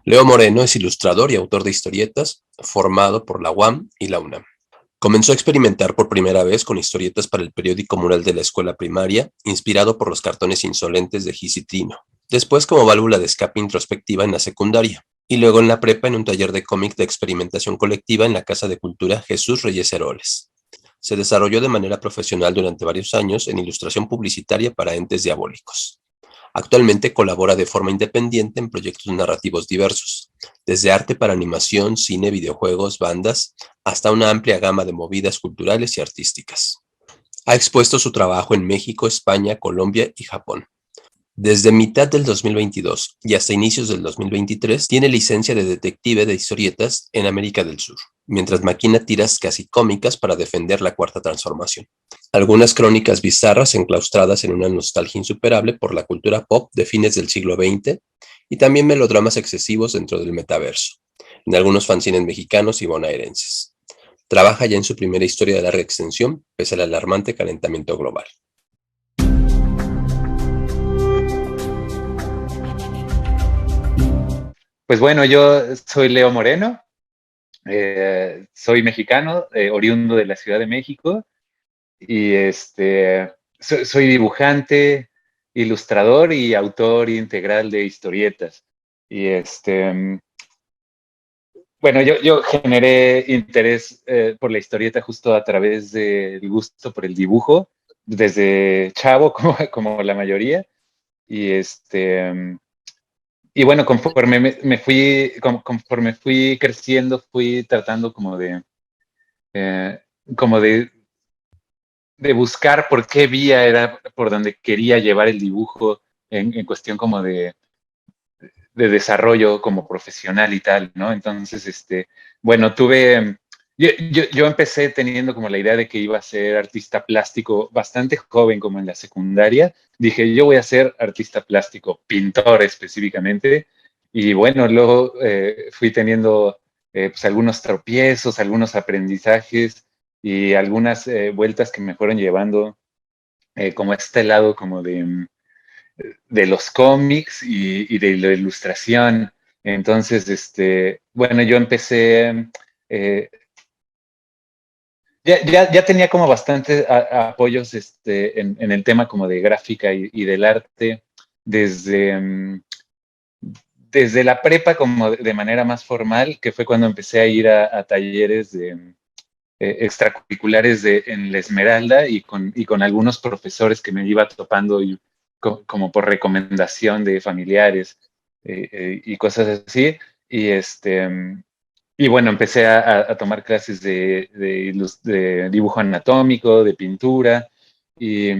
Leo Moreno es ilustrador y autor de historietas, formado por la UAM y la UNAM. Comenzó a experimentar por primera vez con historietas para el periódico mural de la escuela primaria, inspirado por los cartones insolentes de Gis y Trino. Después como válvula de escape introspectiva en la secundaria, y luego en la prepa en un taller de cómic de experimentación colectiva en la Casa de Cultura Jesús Reyes Heroles. Se desarrolló de manera profesional durante varios años en ilustración publicitaria para entes diabólicos. Actualmente colabora de forma independiente en proyectos narrativos diversos, desde arte para animación, cine, videojuegos, bandas, hasta una amplia gama de movidas culturales y artísticas. Ha expuesto su trabajo en México, España, Colombia y Japón. Desde mitad del 2022 y hasta inicios del 2023 tiene licencia de detective de historietas en América del Sur, mientras maquina tiras casi cómicas para defender la Cuarta Transformación. Algunas crónicas bizarras enclaustradas en una nostalgia insuperable por la cultura pop de fines del siglo XX y también melodramas excesivos dentro del metaverso, en algunos fanzines mexicanos y bonaerenses. Trabaja ya en su primera historia de larga extensión, pese al alarmante calentamiento global. Pues bueno, yo soy Leo Moreno, soy mexicano, oriundo de la Ciudad de México, y soy dibujante, ilustrador y autor integral de historietas. Y bueno, yo generé interés por la historieta justo a través del gusto por el dibujo, desde chavo, como la mayoría. Y y bueno, conforme fui creciendo, fui tratando eh, como de buscar por qué vía era por donde quería llevar el dibujo en cuestión como de desarrollo como profesional y tal, ¿no? Entonces, bueno, yo empecé teniendo como la idea de que iba a ser artista plástico bastante joven, como en la secundaria. Dije, yo voy a ser artista plástico, pintor específicamente. Y bueno, luego fui teniendo pues algunos tropiezos, algunos aprendizajes y algunas vueltas que me fueron llevando como a este lado como de los cómics y de la ilustración. Entonces, bueno, yo empecé, eh, ya tenía como bastante apoyos en el tema como de gráfica y del arte desde, desde la prepa como de manera más formal, que fue cuando empecé a ir a talleres extracurriculares en la Esmeralda y con algunos profesores que me iba topando y, como por recomendación de familiares y cosas así. Y, y bueno, empecé a tomar clases de dibujo anatómico, de pintura y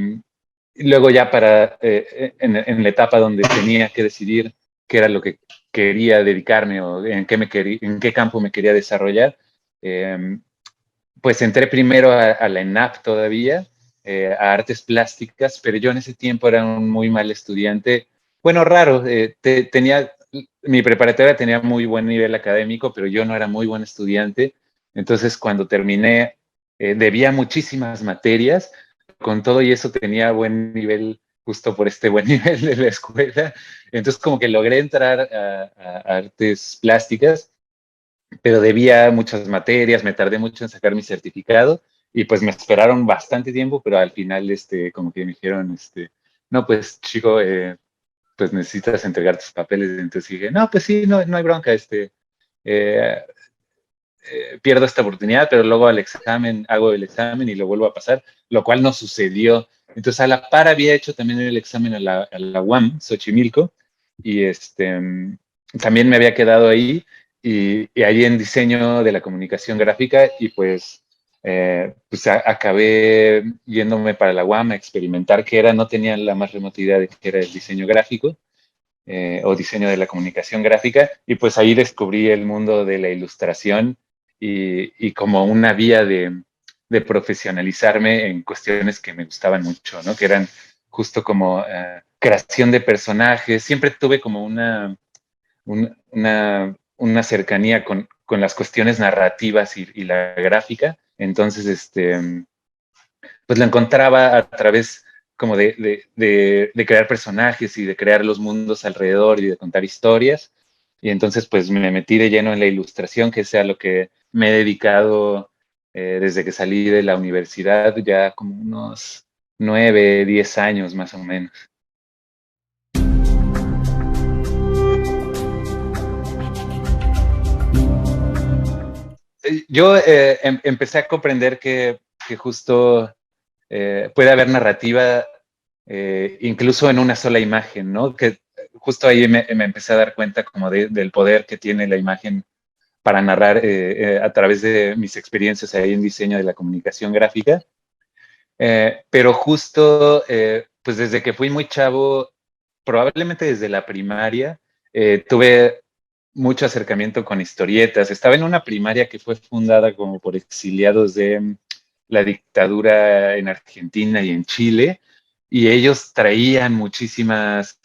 luego ya en la etapa donde tenía que decidir qué era lo que quería dedicarme o en qué campo me quería desarrollar, pues entré primero a la ENAP todavía, a artes plásticas, pero yo en ese tiempo era un muy mal estudiante. Bueno, raro, mi preparatoria tenía muy buen nivel académico, pero yo no era muy buen estudiante. Entonces, cuando terminé, debía muchísimas materias. Con todo y eso tenía buen nivel justo por este buen nivel de la escuela. Entonces, como que logré entrar a artes plásticas, pero debía muchas materias, me tardé mucho en sacar mi certificado y pues me esperaron bastante tiempo, pero al final, como que me dijeron, no, pues chico, pues necesitas entregar tus papeles. Entonces dije, no, pues sí, no hay bronca, eh, pierdo esta oportunidad, pero luego hago el examen y lo vuelvo a pasar, lo cual no sucedió. Entonces a la par había hecho también el examen a la UAM, Xochimilco, y también me había quedado ahí y ahí en diseño de la comunicación gráfica y pues acabé yéndome para la UAM a experimentar qué era, no tenía la más remota idea de qué era el diseño gráfico o diseño de la comunicación gráfica, y pues ahí descubrí el mundo de la ilustración y como una vía de profesionalizarme en cuestiones que me gustaban mucho, ¿no? Que eran justo como creación de personajes. Siempre tuve como una cercanía con las cuestiones narrativas y la gráfica. Entonces, pues lo encontraba a través como de crear personajes y de crear los mundos alrededor y de contar historias. Y entonces pues me metí de lleno en la ilustración, que es a lo que me he dedicado desde que salí de la universidad, ya como unos 9, 10 años más o menos. Yo empecé a comprender que justo puede haber narrativa incluso en una sola imagen, ¿no? Que justo ahí me empecé a dar cuenta como del poder que tiene la imagen para narrar a través de mis experiencias ahí en diseño de la comunicación gráfica. Pero justo, pues desde que fui muy chavo, probablemente desde la primaria, tuve mucho acercamiento con historietas. Estaba en una primaria que fue fundada como por exiliados de la dictadura en Argentina y en Chile, y ellos traían muchísimas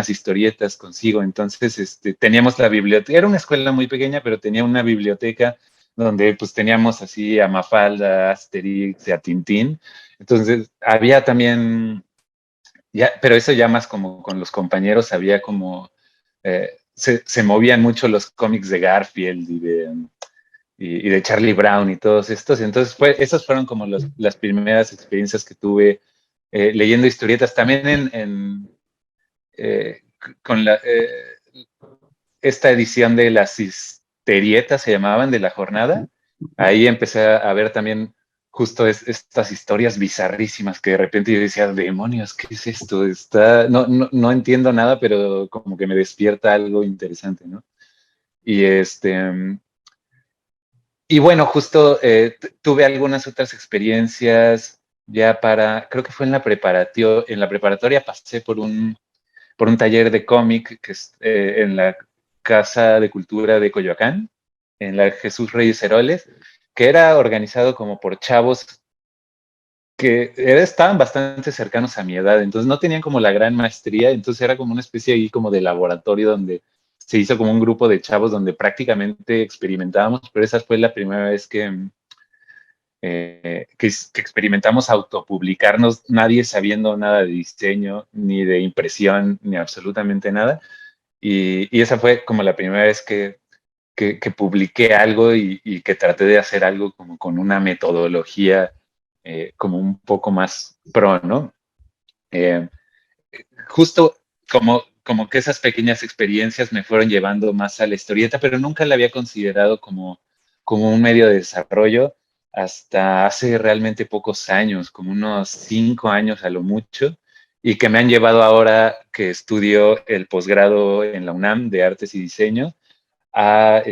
historietas consigo. Entonces, teníamos la biblioteca, era una escuela muy pequeña, pero tenía una biblioteca donde pues teníamos así a Mafalda, Asterix y a Tintín. Entonces, había también, ya, pero eso ya más como con los compañeros, había como, se movían mucho los cómics de Garfield y de Charlie Brown y todos estos. Entonces, esas fueron como las primeras experiencias que tuve leyendo historietas. También eh, con esta edición de las histerietas, se llamaban, de la jornada. Ahí empecé a ver también justo estas historias bizarrísimas que de repente yo decía, demonios, ¿qué es esto? No entiendo nada, pero como que me despierta algo interesante, ¿no? Y y bueno, justo tuve algunas otras experiencias ya creo que fue en la preparatoria pasé por un taller de cómic que es en la Casa de Cultura de Coyoacán, en la Jesús Reyes Heroles, que era organizado como por chavos que estaban bastante cercanos a mi edad, entonces no tenían como la gran maestría, entonces era como una especie ahí como de laboratorio donde se hizo como un grupo de chavos donde prácticamente experimentábamos, pero esa fue la primera vez que experimentamos autopublicarnos, nadie sabiendo nada de diseño, ni de impresión, ni absolutamente nada. Y esa fue como la primera vez que publiqué algo y que traté de hacer algo como con una metodología como un poco más pro, ¿no? Eh, Justo como que esas pequeñas experiencias me fueron llevando más a la historieta, pero nunca la había considerado como un medio de desarrollo hasta hace realmente pocos años, como unos 5 años a lo mucho, y que me han llevado ahora que estudio el posgrado en la UNAM de Artes y Diseño a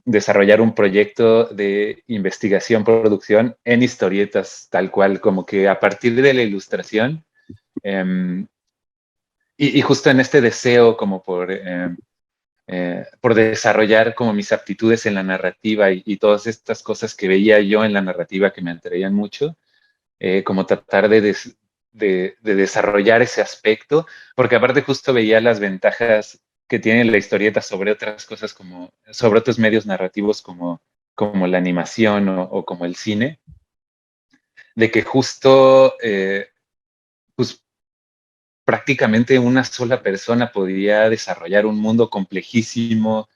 desarrollar un proyecto de investigación-producción en historietas, tal cual, como que a partir de la ilustración, eh, y justo en este deseo como por desarrollar como mis aptitudes en la narrativa y todas estas cosas que veía yo en la narrativa que me atraían mucho, como tratar de desarrollar ese aspecto, porque aparte justo veía las ventajas que tiene la historieta sobre otras cosas sobre otros medios narrativos como la animación o como el cine, de que justo pues prácticamente una sola persona podría desarrollar un mundo complejísimo.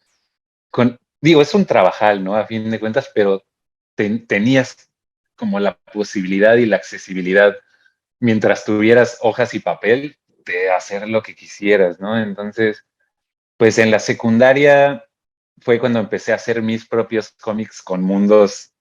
Digo, es un trabajal, ¿no? A fin de cuentas, pero tenías como la posibilidad y la accesibilidad, mientras tuvieras hojas y papel, de hacer lo que quisieras, ¿no? Entonces, pues en la secundaria fue cuando empecé a hacer mis propios cómics con mundos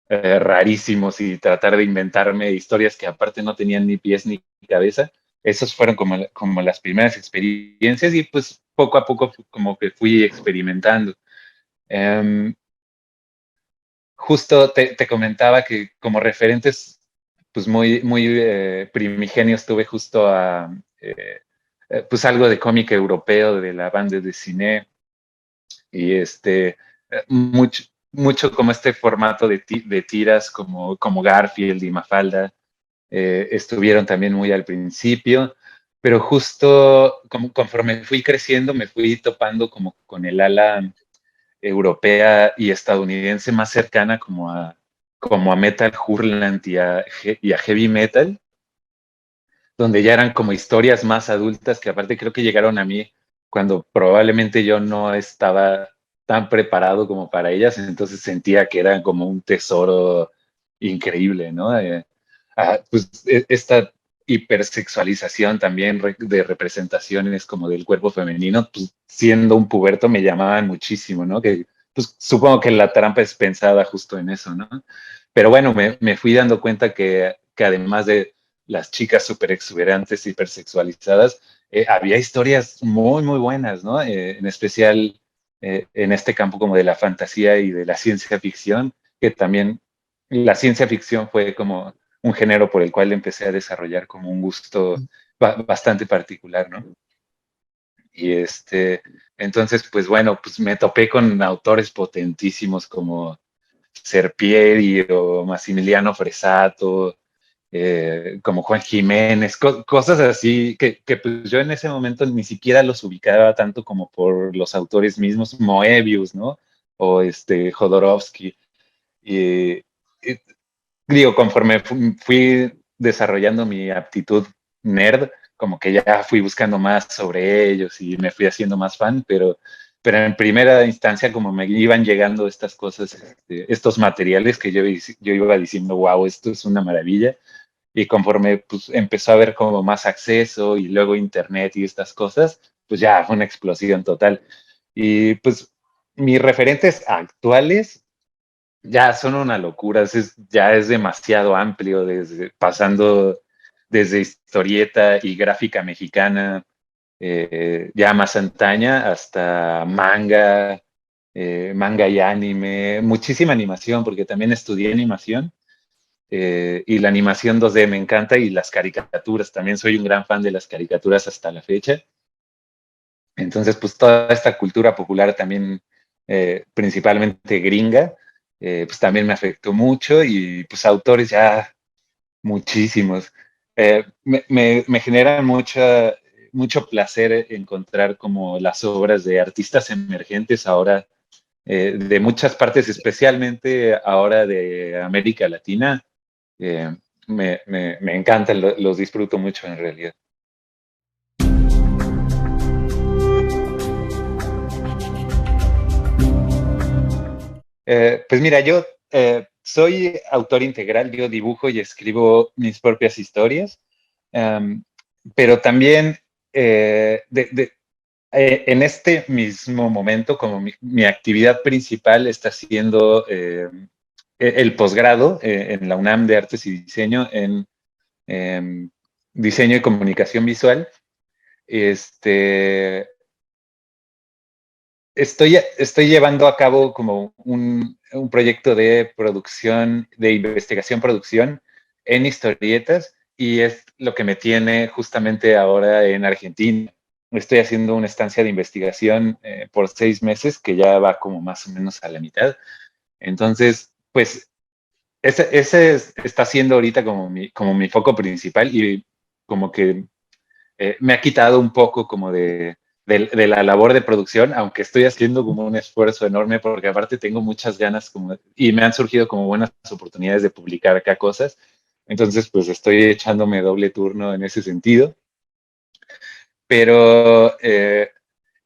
rarísimos y tratar de inventarme historias que aparte no tenían ni pies ni cabeza. Esas fueron como las primeras experiencias y pues poco a poco como que fui experimentando. Um, Justo te comentaba que como referentes pues muy primigenios tuve justo pues algo de cómic europeo de la banda de cine y mucho como este formato de tiras como Garfield y Mafalda estuvieron también muy al principio, pero justo conforme fui creciendo me fui topando como con el ala europea y estadounidense más cercana como a Metal Hurlant y a Heavy Metal, donde ya eran como historias más adultas que aparte creo que llegaron a mí cuando probablemente yo no estaba tan preparado como para ellas, entonces sentía que eran como un tesoro increíble, ¿no? Pues esta hipersexualización también de representaciones como del cuerpo femenino, pues siendo un puberto me llamaban muchísimo, ¿no? Que pues supongo que la trampa es pensada justo en eso, ¿no? Pero bueno, me fui dando cuenta que además de las chicas súper exuberantes, hipersexualizadas, había historias muy, muy buenas, ¿no? En especial en este campo como de la fantasía y de la ciencia ficción, que también la ciencia ficción fue como un género por el cual empecé a desarrollar como un gusto bastante particular, ¿no? Y entonces, pues bueno, pues me topé con autores potentísimos como Serpieri o Massimiliano Fresato, como Juan Jiménez, cosas así que pues yo en ese momento ni siquiera los ubicaba tanto como por los autores mismos, Moebius, ¿no? O Jodorowsky. Y, y digo, conforme fui desarrollando mi aptitud nerd, como que ya fui buscando más sobre ellos y me fui haciendo más fan, pero en primera instancia como me iban llegando estas cosas, estos materiales que yo iba diciendo, wow, esto es una maravilla. Y conforme pues, empezó a haber como más acceso y luego internet y estas cosas, pues ya fue una explosión total. Y pues mis referentes actuales ya son una locura, ya es demasiado amplio, pasando desde historieta y gráfica mexicana, ya más antaña, hasta manga, manga y anime, muchísima animación, porque también estudié animación, y la animación 2D me encanta, y las caricaturas, también soy un gran fan de las caricaturas hasta la fecha. Entonces, pues toda esta cultura popular también, principalmente gringa, pues también me afectó mucho, y pues autores ya muchísimos. Me genera mucho placer encontrar como las obras de artistas emergentes ahora, de muchas partes, especialmente ahora de América Latina. Eh, me encantan, los disfruto mucho en realidad. Pues mira, yo soy autor integral, yo dibujo y escribo mis propias historias, um, pero también en este mismo momento, como mi actividad principal está siendo el posgrado en la UNAM de Artes y Diseño en Diseño y Comunicación Visual. Este, estoy llevando a cabo como un proyecto de producción, de investigación-producción en historietas, y es lo que me tiene justamente ahora en Argentina. Estoy haciendo una estancia de investigación por 6 meses, que ya va como más o menos a la mitad. Entonces, pues, ese está siendo ahorita como mi foco principal, y como que me ha quitado un poco como de la labor de producción, aunque estoy haciendo como un esfuerzo enorme, porque aparte tengo muchas ganas y me han surgido como buenas oportunidades de publicar acá cosas. Entonces, pues estoy echándome doble turno en ese sentido. Pero,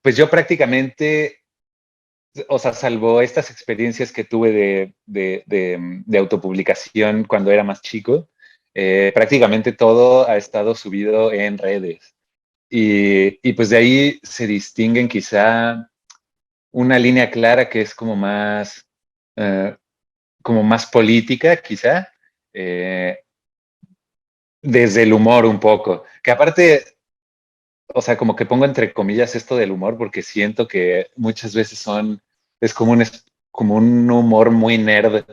pues yo prácticamente, o sea, salvo estas experiencias que tuve de autopublicación cuando era más chico, prácticamente todo ha estado subido en redes. Y pues de ahí se distinguen quizá una línea clara que es eh, como más política, quizá, eh, desde el humor un poco. Que aparte, o sea, como que pongo entre comillas esto del humor, porque siento que muchas veces es como un humor muy nerd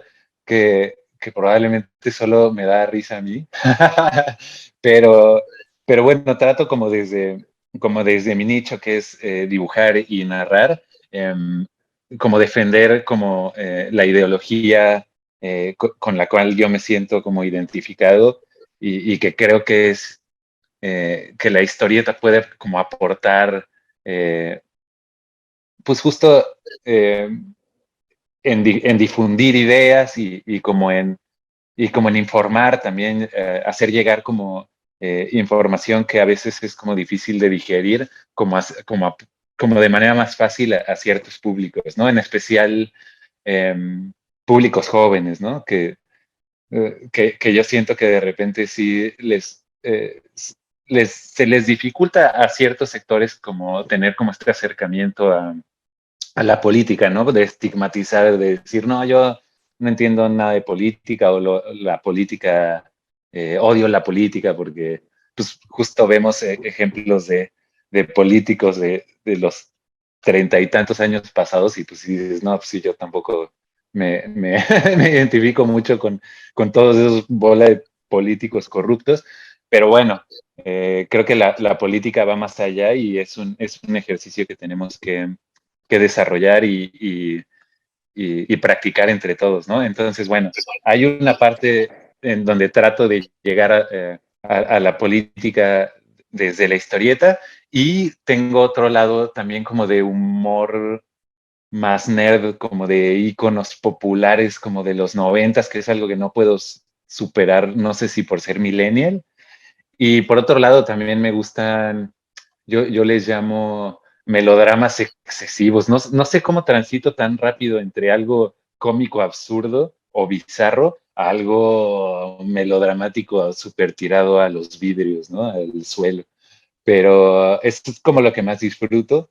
que probablemente solo me da risa a mí. pero, pero bueno, trato como desde mi nicho, que es dibujar y narrar, como defender como la ideología con la cual yo me siento como identificado, y que creo que es que la historieta puede como aportar, pues justo eh, en difundir ideas, y como en informar también, hacer llegar como información que a veces es como difícil de digerir, como como de manera más fácil a ciertos públicos, ¿no? En especial públicos jóvenes, ¿no? Que yo siento que de repente sí se les dificulta a ciertos sectores como tener como este acercamiento a la política, ¿no? De estigmatizar, de decir, no, yo no entiendo nada de política o la política, odio la política porque pues justo vemos ejemplos de políticos de los 30 y tantos años pasados y pues sí dices, no, pues sí, yo tampoco me identifico mucho con todos esos bola de políticos corruptos, pero bueno, creo que la política va más allá y es un ejercicio que tenemos que desarrollar y practicar entre todos, ¿no? Entonces, bueno, hay una parte en donde trato de llegar a la política desde la historieta y tengo otro lado también como de humor más nerd, como de íconos populares como de los 90s, que es algo que no puedo superar, no sé si por ser millennial. Y por otro lado, también me gustan, yo les llamo melodramas excesivos. No, no sé cómo transito tan rápido entre algo cómico absurdo o bizarro a algo melodramático súper tirado a los vidrios, ¿no? Al suelo. Pero esto es como lo que más disfruto.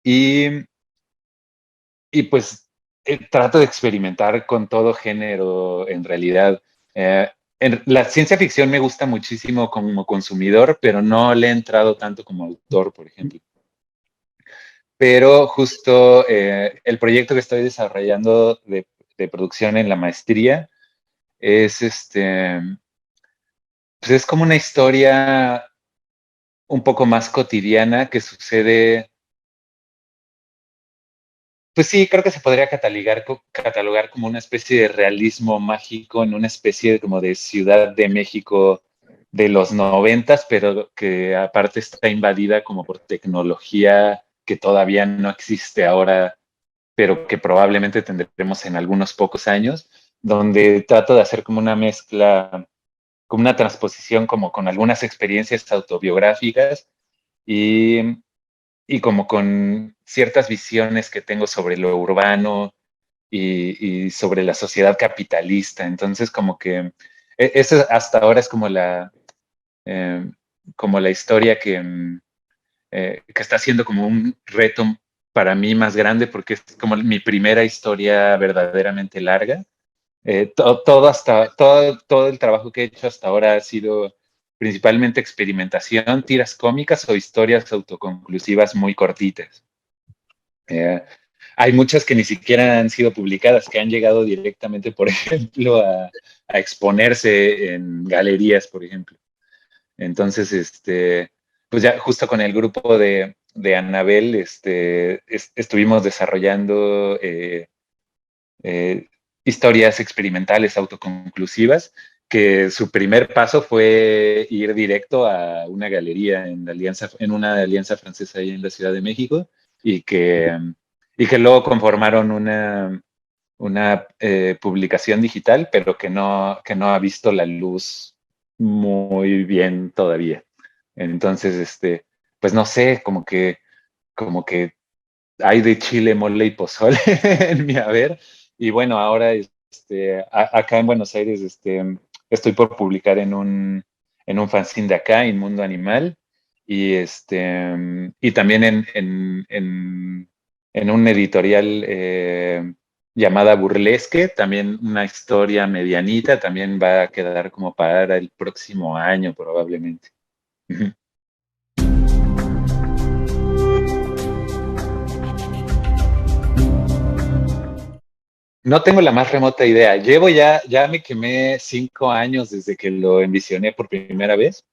Y, y pues trato de experimentar con todo género en realidad. La ciencia ficción me gusta muchísimo como consumidor, pero no le he entrado tanto como autor, por ejemplo. Pero justo el proyecto que estoy desarrollando de producción en la maestría es pues es como una historia un poco más cotidiana que sucede. Pues sí, creo que se podría catalogar como una especie de realismo mágico en una especie de, como de Ciudad de México de los 90s, pero que aparte está invadida como por tecnología que todavía no existe ahora, pero que probablemente tendremos en algunos pocos años, donde trato de hacer como una mezcla, como una transposición como con algunas experiencias autobiográficas y como con ciertas visiones que tengo sobre lo urbano y sobre la sociedad capitalista. Entonces, como que eso hasta ahora es eh, como la historia que está siendo como un reto para mí más grande porque es como mi primera historia verdaderamente larga. Todo el trabajo que he hecho hasta ahora ha sido principalmente experimentación, tiras cómicas o historias autoconclusivas muy cortitas. Eh, Hay muchas que ni siquiera han sido publicadas, que han llegado directamente, por ejemplo, a exponerse en galerías, por ejemplo. Entonces, pues ya justo con el grupo de Anabel, estuvimos desarrollando eh, historias experimentales autoconclusivas, que su primer paso fue ir directo a una galería en una alianza francesa ahí en la Ciudad de México y que luego conformaron una publicación digital, pero que no ha visto la luz muy bien todavía. Entonces, pues no sé, como que hay de chile, mole y pozole en mi haber. Y bueno, ahora acá en Buenos Aires estoy por publicar en un fanzine de acá, en Mundo Animal, y también en un editorial llamada Burlesque, también una historia medianita, también va a quedar como para el próximo año probablemente. No tengo la más remota idea. Ya me quemé 5 años desde que lo envisioné por primera vez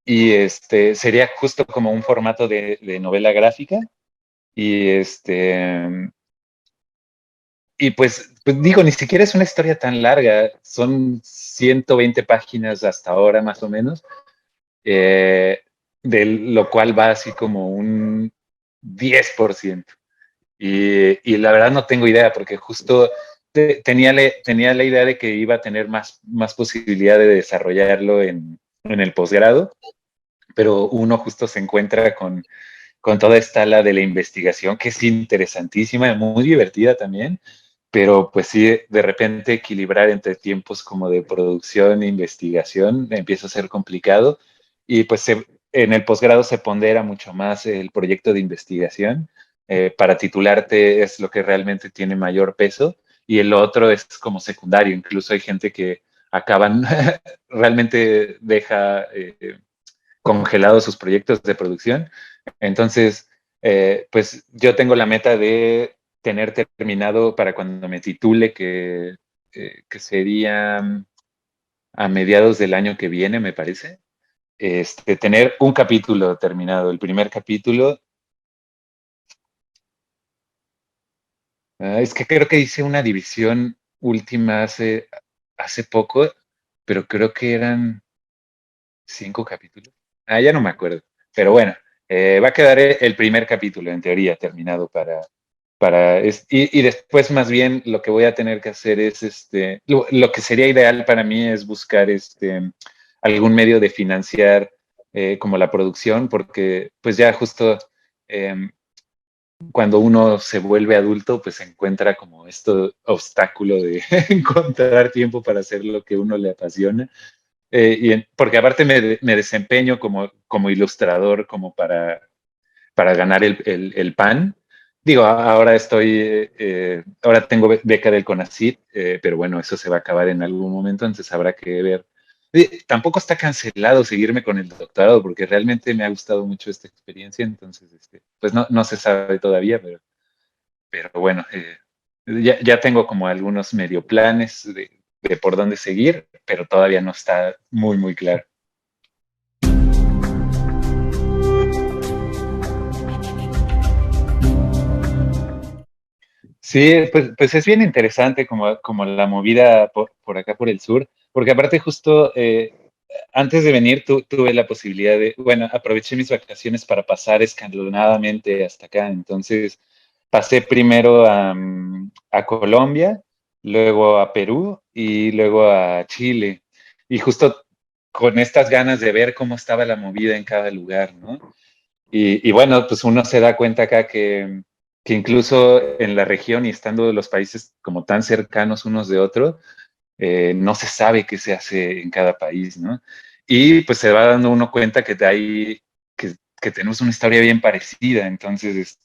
y sería justo como un formato de novela gráfica y y pues digo, ni siquiera es una historia tan larga, son 120 páginas hasta ahora más o menos, eh, de lo cual va así como un 10%. Y la verdad no tengo idea, porque justo tenía la idea de que iba a tener más posibilidad de desarrollarlo en el posgrado, pero uno justo se encuentra con toda esta ala de la investigación, que es interesantísima, muy divertida también, pero pues sí, de repente equilibrar entre tiempos como de producción e investigación empieza a ser complicado y pues en el posgrado se pondera mucho más el proyecto de investigación. Para titularte es lo que realmente tiene mayor peso y el otro es como secundario. Incluso hay gente que acaban, realmente deja congelados sus proyectos de producción. Entonces, pues yo tengo la meta de tener terminado para cuando me titule, que sería a mediados del año que viene, me parece, tener un capítulo terminado, el primer capítulo. Es que creo que hice una división última hace poco, pero creo que eran 5 capítulos. Ya no me acuerdo. Pero bueno, va a quedar el primer capítulo, en teoría, terminado y después más bien lo que voy a tener que hacer es, lo que sería ideal para mí es buscar algún medio de financiar como la producción, porque pues ya justo eh, cuando uno se vuelve adulto, pues se encuentra como este obstáculo de encontrar tiempo para hacer lo que uno le apasiona. Porque aparte me desempeño como ilustrador, como para ganar el pan. Digo, ahora tengo beca del CONACYT, pero bueno, eso se va a acabar en algún momento, entonces habrá que ver. Tampoco está cancelado seguirme con el doctorado, porque realmente me ha gustado mucho esta experiencia, entonces, pues no se sabe todavía, pero bueno, ya tengo como algunos medio planes de por dónde seguir, pero todavía no está muy, muy claro. Sí, pues es bien interesante como la movida por acá por el sur, porque aparte justo antes de venir tuve la posibilidad bueno, aproveché mis vacaciones para pasar escalonadamente hasta acá, entonces pasé primero a Colombia, luego a Perú y luego a Chile, y justo con estas ganas de ver cómo estaba la movida en cada lugar, ¿no? Y bueno, pues uno se da cuenta acá que incluso en la región y estando los países como tan cercanos unos de otros, no se sabe qué se hace en cada país, ¿no? Y pues se va dando uno cuenta que tenemos una historia bien parecida. Entonces,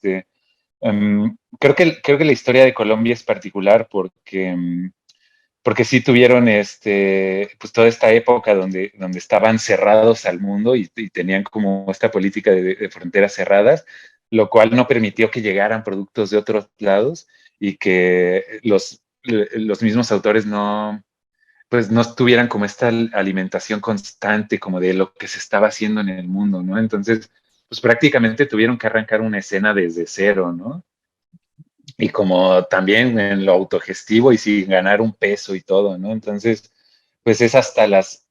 creo que la historia de Colombia es particular porque sí tuvieron pues toda esta época donde estaban cerrados al mundo y tenían como esta política de fronteras cerradas, lo cual no permitió que llegaran productos de otros lados y que los mismos autores pues no tuvieran como esta alimentación constante como de lo que se estaba haciendo en el mundo, ¿no? Entonces, pues prácticamente tuvieron que arrancar una escena desde cero, ¿no? Y como también en lo autogestivo y sin ganar un peso y todo, ¿no? Entonces, pues es hasta las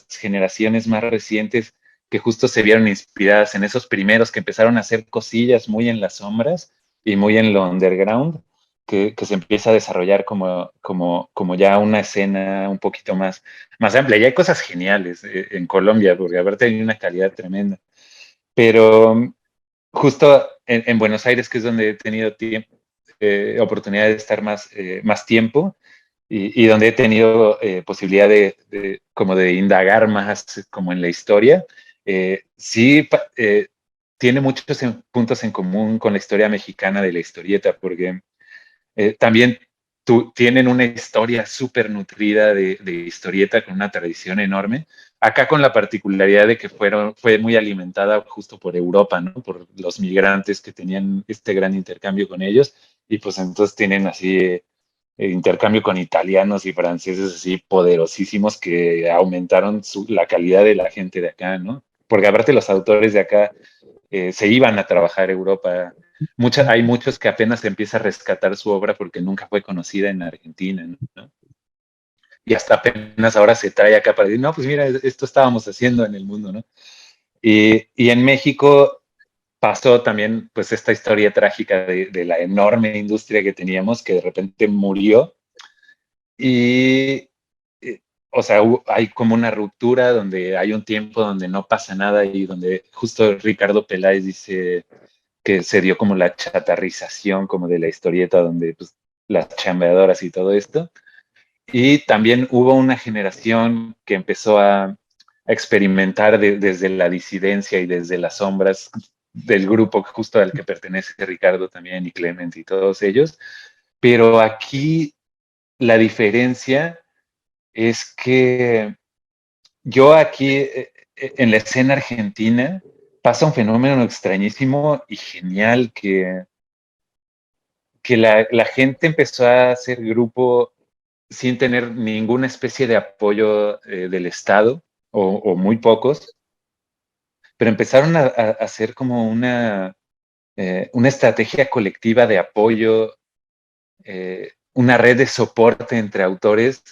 generaciones más recientes que justo se vieron inspiradas en esos primeros que empezaron a hacer cosillas muy en las sombras y muy en lo underground, que se empieza a desarrollar como ya una escena un poquito más amplia. Y hay cosas geniales en Colombia, porque aparte hay una calidad tremenda. Pero justo en Buenos Aires, que es donde he tenido oportunidad de estar más tiempo y donde he tenido posibilidad como de indagar más como en la historia, sí tiene muchos puntos en común con la historia mexicana de la historieta, porque también tienen una historia súper nutrida de historieta con una tradición enorme. Acá con la particularidad de que fue muy alimentada justo por Europa, ¿no? Por los migrantes que tenían este gran intercambio con ellos y pues entonces tienen así intercambio con italianos y franceses así poderosísimos que aumentaron la calidad de la gente de acá, ¿no? Porque aparte los autores de acá se iban a trabajar a Europa. Hay muchos que apenas se empieza a rescatar su obra porque nunca fue conocida en Argentina, ¿no? Y hasta apenas ahora se trae acá para decir, no, pues mira, esto estábamos haciendo en el mundo, ¿no? Y en México pasó también pues esta historia trágica de la enorme industria que teníamos que de repente murió y, o sea, hay como una ruptura donde hay un tiempo donde no pasa nada y donde justo Ricardo Peláez dice, que se dio como la chatarrización como de la historieta, donde pues, las chambeadoras y todo esto. Y también hubo una generación que empezó a experimentar desde la disidencia y desde las sombras del grupo justo al que pertenece Ricardo también y Clement y todos ellos. Pero aquí la diferencia es que yo aquí en la escena argentina pasa un fenómeno extrañísimo y genial que la gente empezó a hacer grupo sin tener ninguna especie de apoyo del Estado o muy pocos, pero empezaron a hacer como una estrategia colectiva de apoyo, una red de soporte entre autores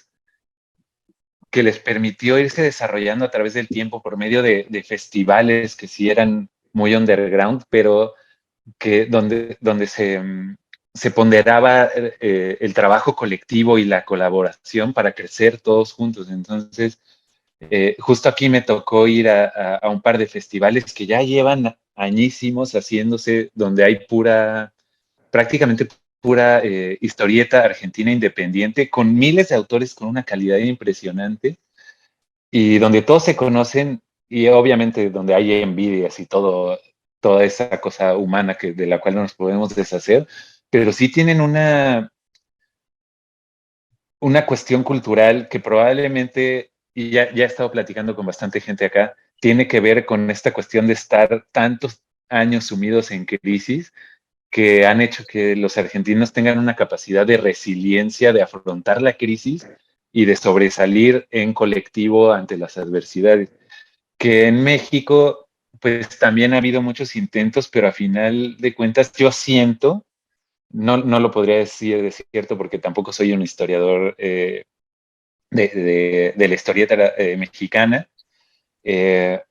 que les permitió irse desarrollando a través del tiempo por medio de festivales que sí eran muy underground, pero que donde se ponderaba el trabajo colectivo y la colaboración para crecer todos juntos. Entonces, justo aquí me tocó ir a un par de festivales que ya llevan añísimos haciéndose, donde hay prácticamente pura historieta argentina independiente, con miles de autores con una calidad impresionante y donde todos se conocen y obviamente donde hay envidias y toda esa cosa humana de la cual no nos podemos deshacer, pero sí tienen una cuestión cultural que probablemente, y ya he estado platicando con bastante gente acá, tiene que ver con esta cuestión de estar tantos años sumidos en crisis que han hecho que los argentinos tengan una capacidad de resiliencia, de afrontar la crisis y de sobresalir en colectivo ante las adversidades. Que en México, pues también ha habido muchos intentos, pero a final de cuentas yo siento, no lo podría decir de cierto porque tampoco soy un historiador de la historieta mexicana, eh,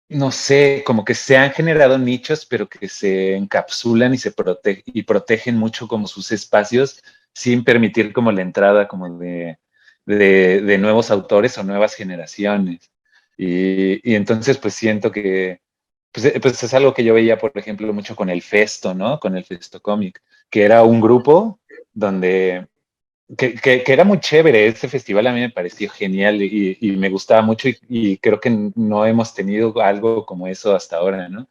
no sé, como que se han generado nichos, pero que se encapsulan y protegen mucho como sus espacios sin permitir como la entrada como de nuevos autores o nuevas generaciones. Y entonces pues siento que pues es algo que yo veía, por ejemplo, mucho con el Festo, ¿no? Con el Festo Cómic, que era un grupo donde que era muy chévere. Este festival a mí me pareció genial y me gustaba mucho y creo que no hemos tenido algo como eso hasta ahora, ¿no?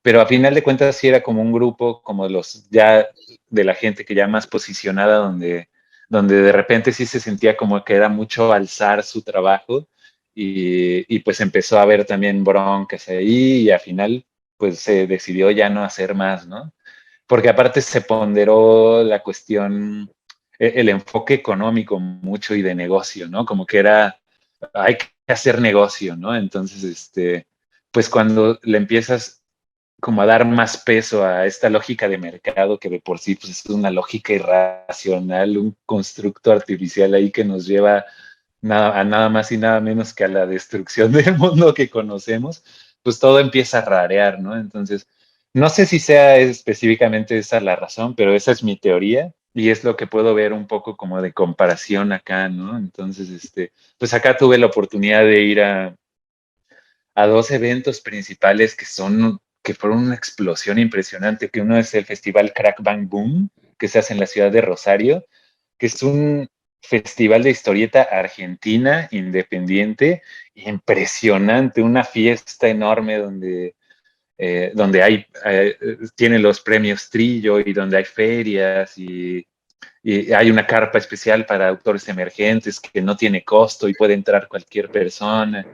Pero a final de cuentas sí era como un grupo como los ya de la gente que ya más posicionada donde de repente sí se sentía como que era mucho alzar su trabajo y pues empezó a haber también broncas ahí y al final pues se decidió ya no hacer más, ¿no? Porque aparte se ponderó la cuestión, el enfoque económico mucho y de negocio, ¿no? Como que hay que hacer negocio, ¿no? Entonces, pues cuando le empiezas como a dar más peso a esta lógica de mercado que de por sí pues es una lógica irracional, un constructo artificial ahí que nos lleva a nada más y nada menos que a la destrucción del mundo que conocemos, pues todo empieza a rarear, ¿no? Entonces, no sé si sea específicamente esa la razón, pero esa es mi teoría y es lo que puedo ver un poco como de comparación acá, ¿no? Entonces, pues acá tuve la oportunidad de ir a dos eventos principales que fueron una explosión impresionante, que uno es el Festival Crack Bang Boom, que se hace en la ciudad de Rosario, que es un festival de historieta argentina independiente, impresionante, una fiesta enorme donde tiene los premios Trillo y donde hay ferias y hay una carpa especial para autores emergentes que no tiene costo y puede entrar cualquier persona.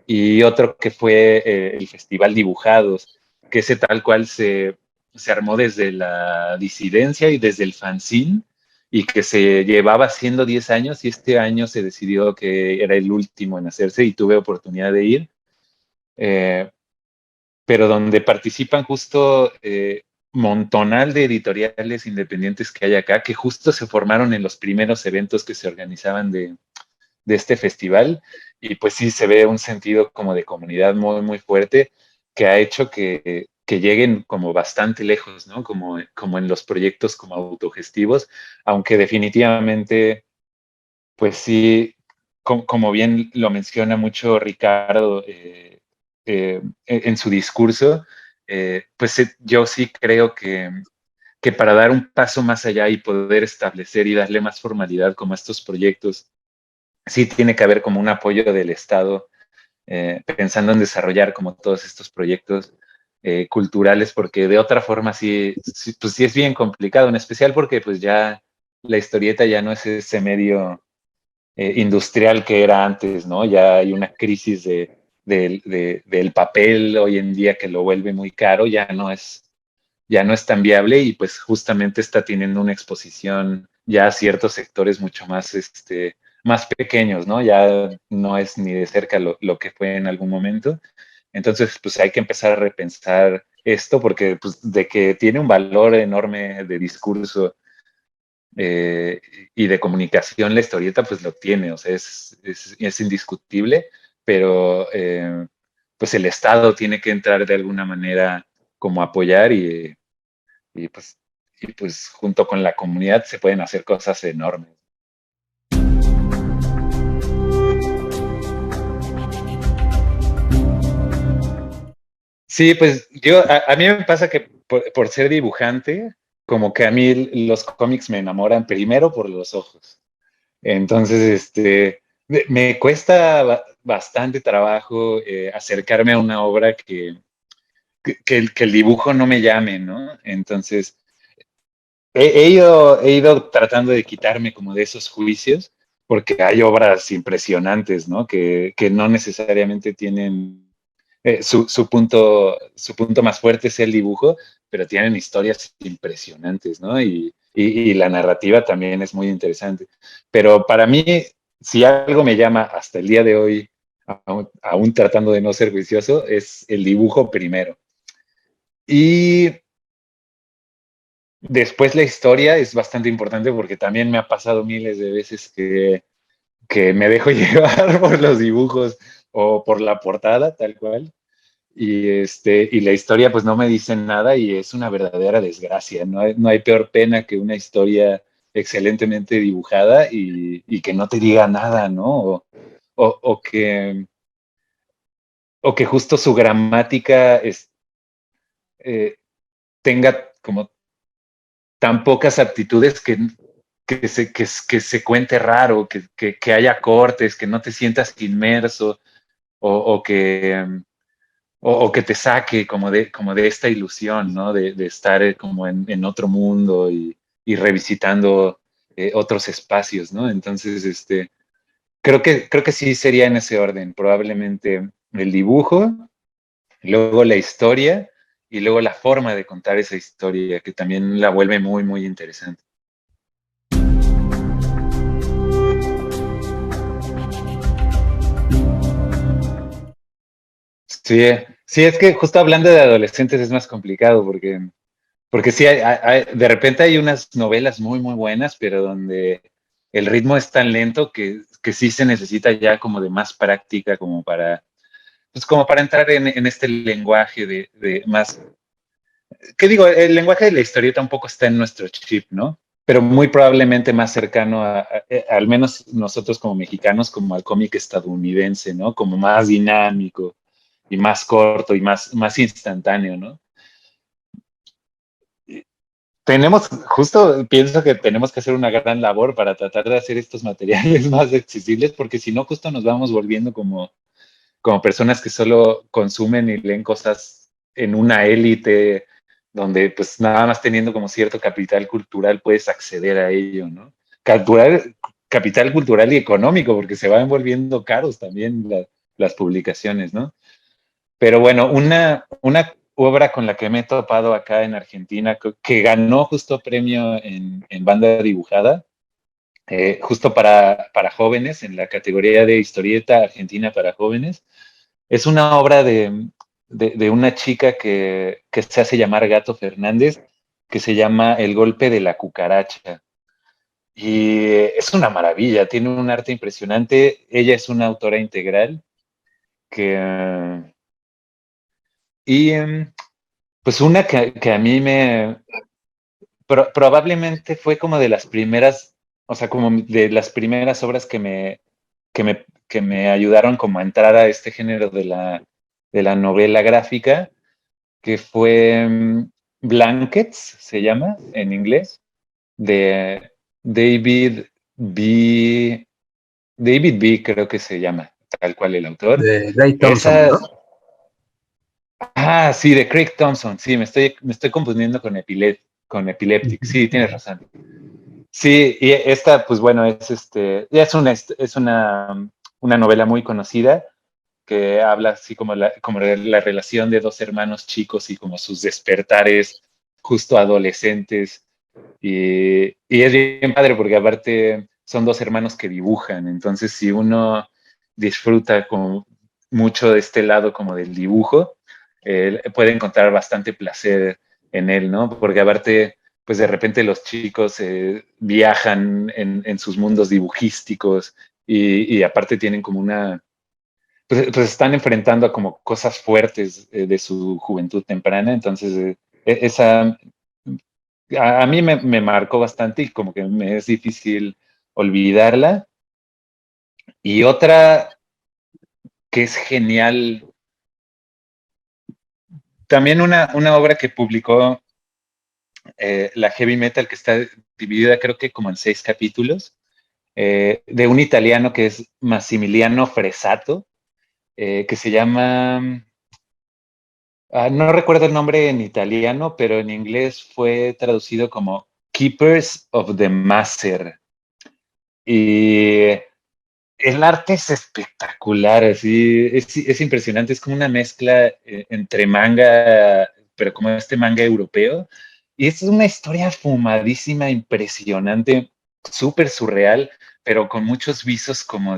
Y otro que fue el Festival Dibujados, que ese tal cual se armó desde la disidencia y desde el fanzine y que se llevaba haciendo 10 años y este año se decidió que era el último en hacerse y tuve oportunidad de ir, eh, pero donde participan justo montonal de editoriales independientes que hay acá, que justo se formaron en los primeros eventos que se organizaban de este festival y pues sí se ve un sentido como de comunidad muy, muy fuerte que ha hecho que lleguen como bastante lejos, ¿no? Como en los proyectos como autogestivos, aunque definitivamente, pues sí, como bien lo menciona mucho Ricardo en su discurso, pues yo sí creo que para dar un paso más allá y poder establecer y darle más formalidad como a estos proyectos, sí tiene que haber como un apoyo del Estado, pensando en desarrollar como todos estos proyectos culturales, porque de otra forma sí, pues sí es bien complicado, en especial porque pues ya la historieta ya no es ese medio industrial que era antes, ¿no? Ya hay una crisis del papel hoy en día que lo vuelve muy caro, ya no es tan viable y pues justamente está teniendo una exposición ya a ciertos sectores mucho más, más pequeños, ¿no? Ya no es ni de cerca lo que fue en algún momento. Entonces, pues hay que empezar a repensar esto porque pues, de que tiene un valor enorme de discurso eh, y de comunicación la historieta, pues lo tiene, o sea, es indiscutible, pero pues el Estado tiene que entrar de alguna manera como apoyar y pues, y pues junto con la comunidad se pueden hacer cosas enormes. Sí, pues a mí me pasa que por ser dibujante, como que a mí los cómics me enamoran primero por los ojos. Entonces, me cuesta bastante trabajo acercarme a una obra que el dibujo no me llame, ¿no? Entonces, he ido tratando de quitarme como de esos juicios, porque hay obras impresionantes, ¿no? Que no necesariamente tienen su punto más fuerte es el dibujo, pero tienen historias impresionantes, ¿no? Y la narrativa también es muy interesante. Pero para mí, si algo me llama hasta el día de hoy, aún tratando de no ser juicioso, es el dibujo primero. Y después la historia es bastante importante porque también me ha pasado miles de veces que me dejo llevar por los dibujos o por la portada, tal cual. Y la historia pues no me dice nada y es una verdadera desgracia. No hay peor pena que una historia excelentemente dibujada y que no te diga nada, ¿no? O, o que, o que justo su gramática eh, tenga como tan pocas aptitudes que se cuente raro, que haya cortes, que no te sientas inmerso o, o que... o que te saque como de esta ilusión, ¿no? De estar como en otro mundo y revisitando otros espacios, ¿no? Entonces, creo que sí sería en ese orden, probablemente el dibujo, luego la historia y luego la forma de contar esa historia, que también la vuelve muy, muy interesante. Sí, sí, es que justo hablando de adolescentes es más complicado porque sí, de repente hay unas novelas muy, muy buenas, pero donde el ritmo es tan lento que sí se necesita ya como de más práctica, pues como para entrar en este lenguaje de más, ¿qué digo? El lenguaje de la historieta un poco está en nuestro chip, ¿no? Pero muy probablemente más cercano al menos nosotros como mexicanos, como al cómic estadounidense, ¿no? Como más dinámico y más corto y más instantáneo, ¿no? Justo pienso que tenemos que hacer una gran labor para tratar de hacer estos materiales más accesibles, porque si no, justo nos vamos volviendo como personas que solo consumen y leen cosas en una élite, donde pues nada más teniendo como cierto capital cultural puedes acceder a ello, ¿no? Capital cultural y económico, porque se van volviendo caros también las publicaciones, ¿no? Pero bueno, una obra con la que me he topado acá en Argentina, que ganó justo premio en banda dibujada, justo para jóvenes, en la categoría de historieta argentina para jóvenes, es una obra de una chica que se hace llamar Gato Fernández, que se llama El golpe de la cucaracha. Y es una maravilla, tiene un arte impresionante. Ella es una autora integral que... Y pues una que a mí probablemente fue como de las primeras, o sea, como de las primeras obras que me, que me ayudaron como a entrar a este género de la novela gráfica, que fue Blankets, se llama en inglés, de David B. David B. creo que se llama, tal cual el autor. De Ray Thompson, Esa, ¿no? sí, de Craig Thompson, sí, me estoy confundiendo con Epileptic, sí, tienes razón. Sí, y esta, pues bueno, es una novela muy conocida que habla así como la relación de dos hermanos chicos y como sus despertares justo adolescentes. Y es bien padre porque aparte son dos hermanos que dibujan, entonces si uno disfruta como mucho de este lado como del dibujo, puede encontrar bastante placer en él, ¿no? Porque aparte, pues de repente los chicos viajan en sus mundos dibujísticos y aparte tienen como pues están enfrentando a como cosas fuertes de su juventud temprana, entonces esa a mí me marcó bastante y como que me es difícil olvidarla. Y otra que es genial, también una obra que publicó la Heavy Metal, que está dividida creo que como en 6 capítulos, de un italiano que es Massimiliano Fresato, que se llama, no recuerdo el nombre en italiano, pero en inglés fue traducido como Keepers of the Maser. Y el arte es espectacular, así, es impresionante, es como una mezcla entre manga, pero como este manga europeo. Y es una historia fumadísima, impresionante, súper surreal, pero con muchos visos como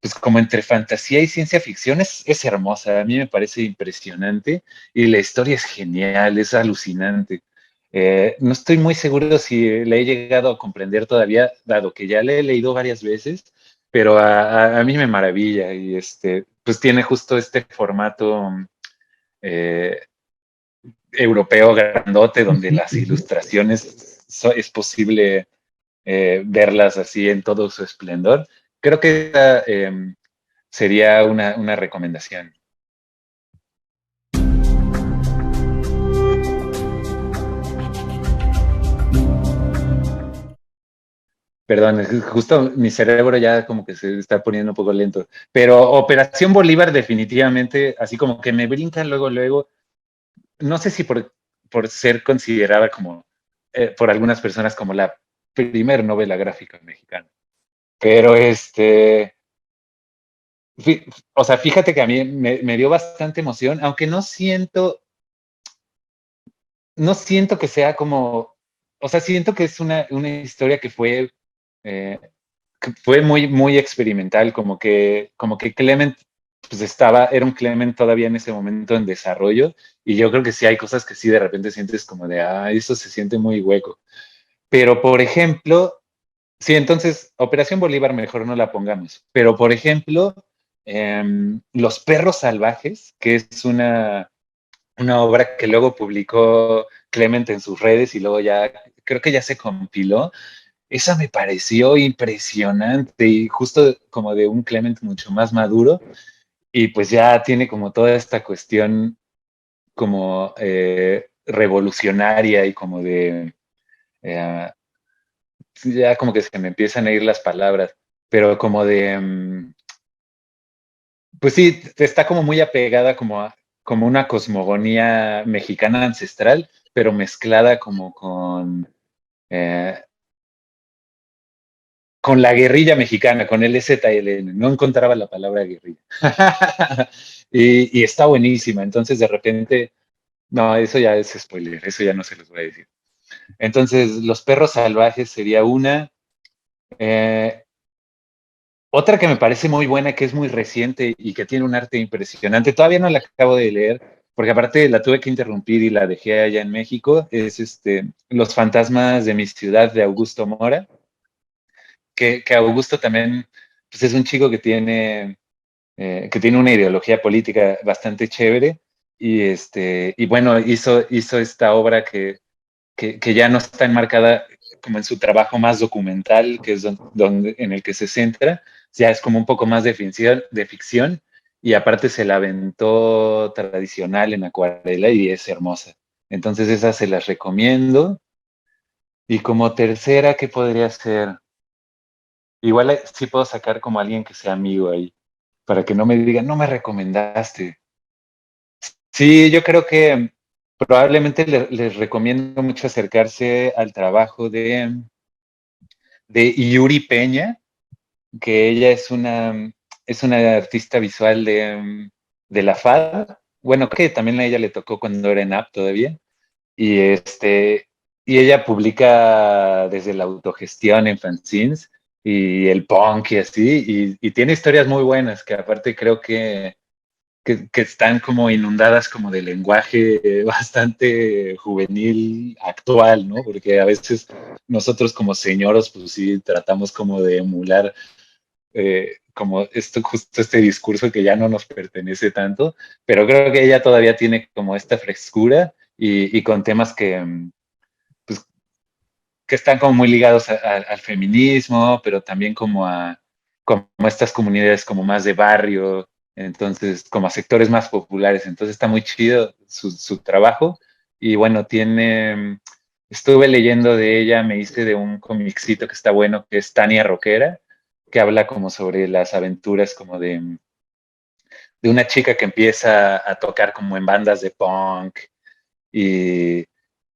pues como entre fantasía y ciencia ficción. Es hermosa, a mí me parece impresionante y la historia es genial, es alucinante. No estoy muy seguro si la he llegado a comprender todavía, dado que ya la he leído varias veces, pero a mí me maravilla y pues tiene justo este formato eh, europeo grandote donde las ilustraciones es posible verlas así en todo su esplendor. Creo que sería una recomendación. Perdón, justo mi cerebro ya como que se está poniendo un poco lento. Pero Operación Bolívar definitivamente, así como que me brinca luego, no sé si por ser considerada como, por algunas personas como la primer novela gráfica mexicana. Pero o sea, fíjate que a mí me dio bastante emoción, aunque no siento que sea como, o sea, siento que es una historia eh, que fue muy, muy experimental, como que Clement, pues era un Clement todavía en ese momento en desarrollo, y yo creo que sí hay cosas que sí de repente sientes como de, eso se siente muy hueco. Pero, por ejemplo, sí, entonces, Operación Bolívar mejor no la pongamos, pero, por ejemplo, Los Perros Salvajes, que es una obra que luego publicó Clement en sus redes y luego ya, creo que ya se compiló. Esa me pareció impresionante y justo como de un Clement mucho más maduro y pues ya tiene como toda esta cuestión como revolucionaria y como eh, ya como que se me empiezan a ir las palabras, pero como pues sí, está como muy apegada como una cosmogonía mexicana ancestral, pero mezclada como eh, con la guerrilla mexicana, con el EZLN. No encontraba la palabra guerrilla. y está buenísima. Entonces, de repente, no, eso ya es spoiler, eso ya no se los voy a decir. Entonces, Los Perros Salvajes sería una. Eh, Otra que me parece muy buena, que es muy reciente y que tiene un arte impresionante, todavía no la acabo de leer, porque aparte la tuve que interrumpir y la dejé allá en México, es Los Fantasmas de mi ciudad de Augusto Mora, que Augusto también pues es un chico que tiene una ideología política bastante chévere y bueno, hizo esta obra que ya no está enmarcada como en su trabajo más documental, que es en el que se centra, ya es como un poco más de ficción, y aparte se la aventó tradicional en acuarela y es hermosa. Entonces esas se las recomiendo. Y como tercera, ¿qué podría ser? Igual sí puedo sacar como alguien que sea amigo ahí, para que no me digan, no me recomendaste. Sí, yo creo que probablemente les recomiendo mucho acercarse al trabajo de Yuri Peña, que ella es una artista visual de la FAD. Bueno, creo que también a ella le tocó cuando era en app todavía. Y, y ella publica desde la autogestión en fanzines y el punk y así, y tiene historias muy buenas que aparte creo que están como inundadas como de lenguaje bastante juvenil actual, ¿no? Porque a veces nosotros como señoros, pues sí, tratamos como de emular como esto, justo este discurso que ya no nos pertenece tanto, pero creo que ella todavía tiene como esta frescura y con temas pues, que están como muy ligados al feminismo, pero también como estas comunidades como más de barrio, entonces como a sectores más populares, entonces está muy chido su trabajo y bueno, estuve leyendo de ella, me hice de un comiccito que está bueno, que es Tania Roquera, que habla como sobre las aventuras como de una chica que empieza a tocar como en bandas de punk y,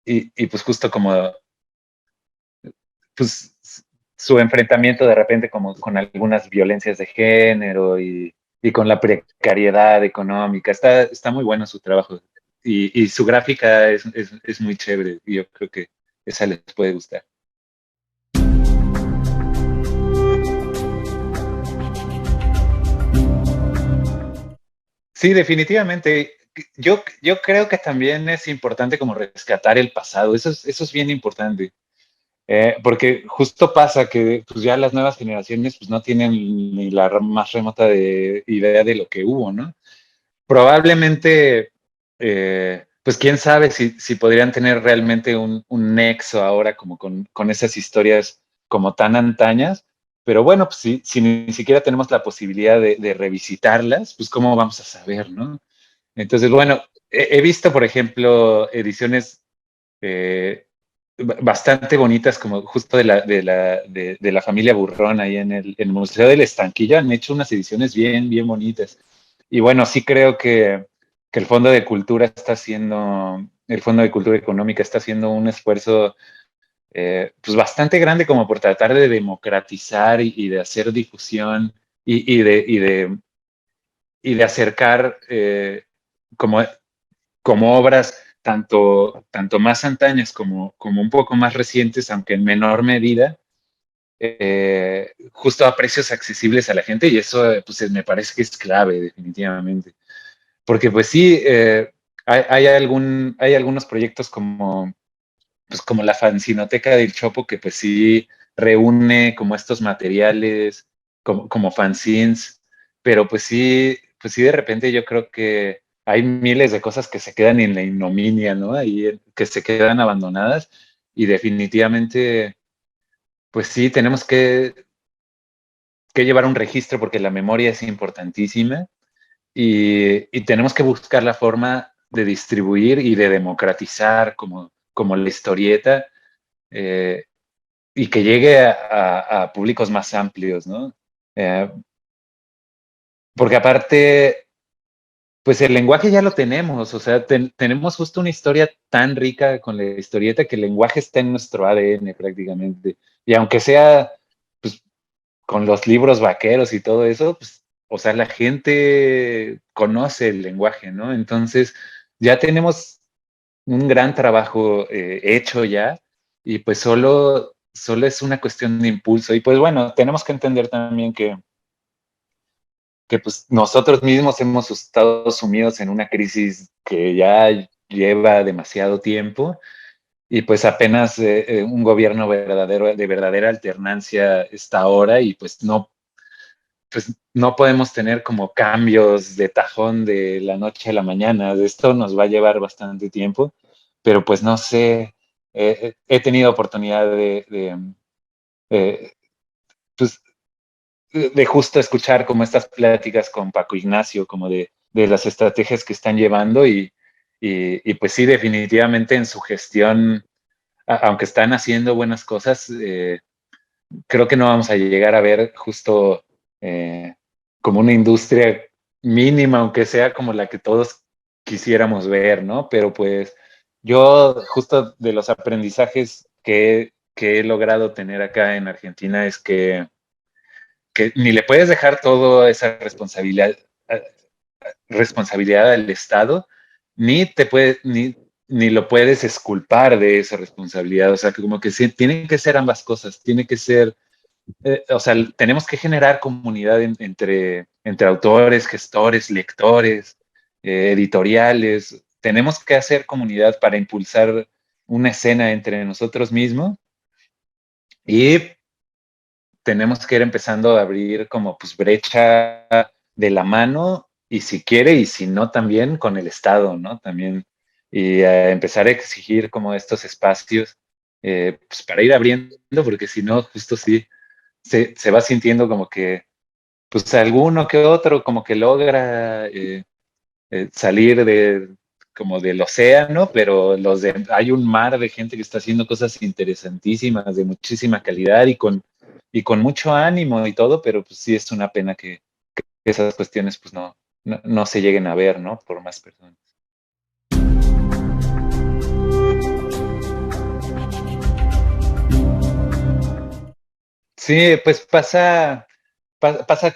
y pues justo como pues su enfrentamiento de repente como con algunas violencias de género y con la precariedad económica. Está muy bueno su trabajo y su gráfica es muy chévere y yo creo que esa les puede gustar. Sí, definitivamente. Yo creo que también es importante como rescatar el pasado. Eso es bien importante. Porque justo pasa que pues ya las nuevas generaciones pues no tienen ni la más remota idea de lo que hubo, ¿no? Probablemente, pues quién sabe si podrían tener realmente un nexo ahora como con esas historias como tan antañas, pero bueno, pues si ni siquiera tenemos la posibilidad de revisitarlas, pues cómo vamos a saber, ¿no? Entonces, bueno, he visto, por ejemplo, ediciones eh, bastante bonitas, como justo de la familia Burrón ahí en el Museo del Estanquillo. Han hecho unas ediciones bien, bien bonitas. Y bueno, sí creo que el Fondo de Cultura está haciendo, el Fondo de Cultura Económica está haciendo un esfuerzo pues bastante grande como por tratar de democratizar y de hacer difusión y y de acercar como como obras tanto más antañas como un poco más recientes, aunque en menor medida, justo a precios accesibles a la gente y eso pues me parece que es clave definitivamente. Porque pues sí, hay algunos proyectos pues, como la Fanzinoteca del Chopo que pues sí reúne como estos materiales como fanzines, pero pues sí de repente yo creo que hay miles de cosas que se quedan en la ignominia, ¿no? Ahí que se quedan abandonadas y definitivamente pues sí tenemos que llevar un registro porque la memoria es importantísima y tenemos que buscar la forma de distribuir y de democratizar como la historieta eh, y que llegue a públicos más amplios, ¿no? Eh, porque aparte, pues el lenguaje ya lo tenemos, o sea, tenemos justo una historia tan rica con la historieta que el lenguaje está en nuestro ADN prácticamente. Y aunque sea, pues, con los libros vaqueros y todo eso, pues, o sea, la gente conoce el lenguaje, ¿no? Entonces, ya tenemos un gran trabajo hecho ya y pues solo es una cuestión de impulso. Y pues bueno, tenemos que entender también que pues nosotros mismos hemos estado sumidos en una crisis que ya lleva demasiado tiempo y pues apenas un gobierno verdadero, de verdadera alternancia está ahora y pues no podemos tener como cambios de tajón de la noche a la mañana. Esto nos va a llevar bastante tiempo, pero pues no sé, he tenido oportunidad eh, pues de justo escuchar como estas pláticas con Paco Ignacio, como de las estrategias que están llevando y pues sí, definitivamente en su gestión, aunque están haciendo buenas cosas, creo que no vamos a llegar a ver justo como una industria mínima, aunque sea como la que todos quisiéramos ver, ¿no? Pero pues yo justo de los aprendizajes que he logrado tener acá en Argentina es que ni le puedes dejar toda esa responsabilidad al Estado, ni te puede, ni lo puedes esculpar de esa responsabilidad. O sea, que como que sí, tienen que ser ambas cosas, tiene que ser, o sea, tenemos que generar comunidad entre autores, gestores, lectores, editoriales. Tenemos que hacer comunidad para impulsar una escena entre nosotros mismos y tenemos que ir empezando a abrir como pues brecha de la mano y si quiere y si no también con el Estado, ¿no? También y empezar a exigir como estos espacios pues para ir abriendo porque si no justo sí se va sintiendo como que pues alguno que otro como que logra salir de como del océano, pero hay un mar de gente que está haciendo cosas interesantísimas, de muchísima calidad y con mucho ánimo y todo, pero pues sí es una pena que esas cuestiones pues no se lleguen a ver, ¿no? Por más personas. Sí, pues pasa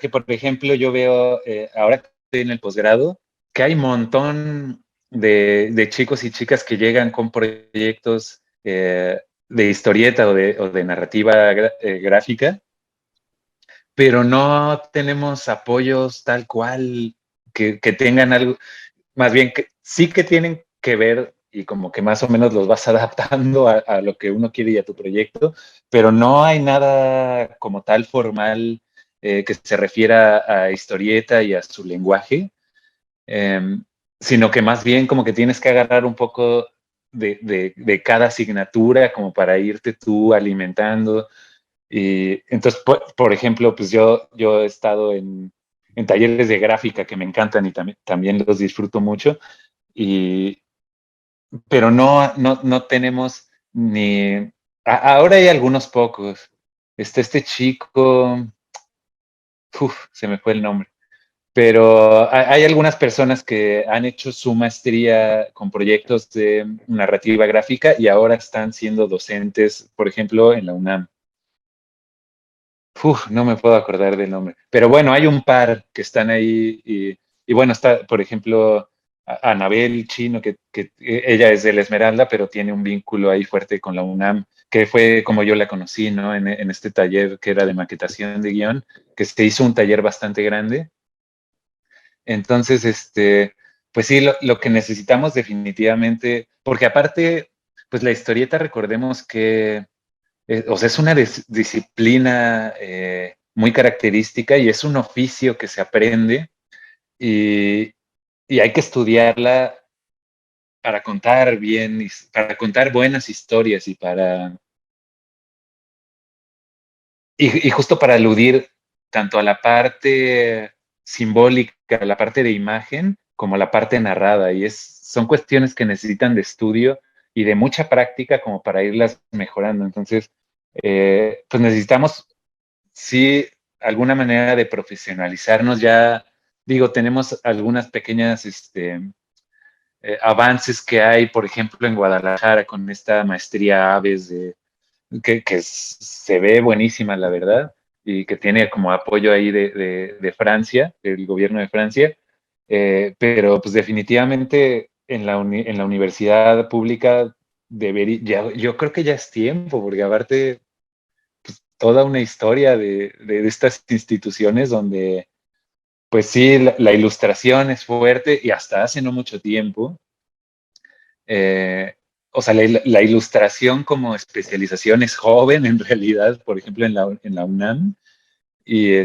que, por ejemplo, yo veo, ahora que estoy en el posgrado, que hay un montón de chicos y chicas que llegan con proyectos de historieta o de narrativa gráfica, pero no tenemos apoyos tal cual que tengan algo, más bien que sí que tienen que ver y como que más o menos los vas adaptando a lo que uno quiere y a tu proyecto, pero no hay nada como tal formal que se refiera a historieta y a su lenguaje, eh, sino que más bien como que tienes que agarrar un poco de cada asignatura como para irte tú alimentando. Y entonces, por ejemplo, pues yo he estado en talleres de gráfica que me encantan y también los disfruto mucho, y, pero no tenemos ni... ahora hay algunos pocos. Este chico, se me fue el nombre, pero hay algunas personas que han hecho su maestría con proyectos de narrativa gráfica y ahora están siendo docentes, por ejemplo, en la UNAM. No me puedo acordar del nombre. Pero bueno, hay un par que están ahí y bueno, está, por ejemplo, Anabel Chino, que ella es de la Esmeralda, pero tiene un vínculo ahí fuerte con la UNAM, que fue como yo la conocí, ¿no? En este taller que era de maquetación de guión, que se hizo un taller bastante grande. Entonces, pues sí, lo que necesitamos definitivamente, porque aparte, pues la historieta, recordemos que o sea, es una disciplina muy característica y es un oficio que se aprende y, y hay que estudiarla para contar bien, para contar buenas historias y justo para aludir tanto a la parte simbólica, a la parte de imagen, como a la parte narrada. Y son cuestiones que necesitan de estudio y de mucha práctica como para irlas mejorando. Entonces, pues necesitamos sí, alguna manera de profesionalizarnos. Ya, digo, tenemos algunas pequeñas avances que hay, por ejemplo, en Guadalajara con esta maestría Aves, que se ve buenísima, la verdad, y que tiene como apoyo ahí de Francia, del gobierno de Francia. Pero pues definitivamente en la universidad pública debería, yo creo que ya es tiempo, porque aparte toda una historia de estas instituciones donde, pues sí, la ilustración es fuerte y hasta hace no mucho tiempo. eh, o sea, la ilustración como especialización es joven en realidad, por ejemplo, en la UNAM, y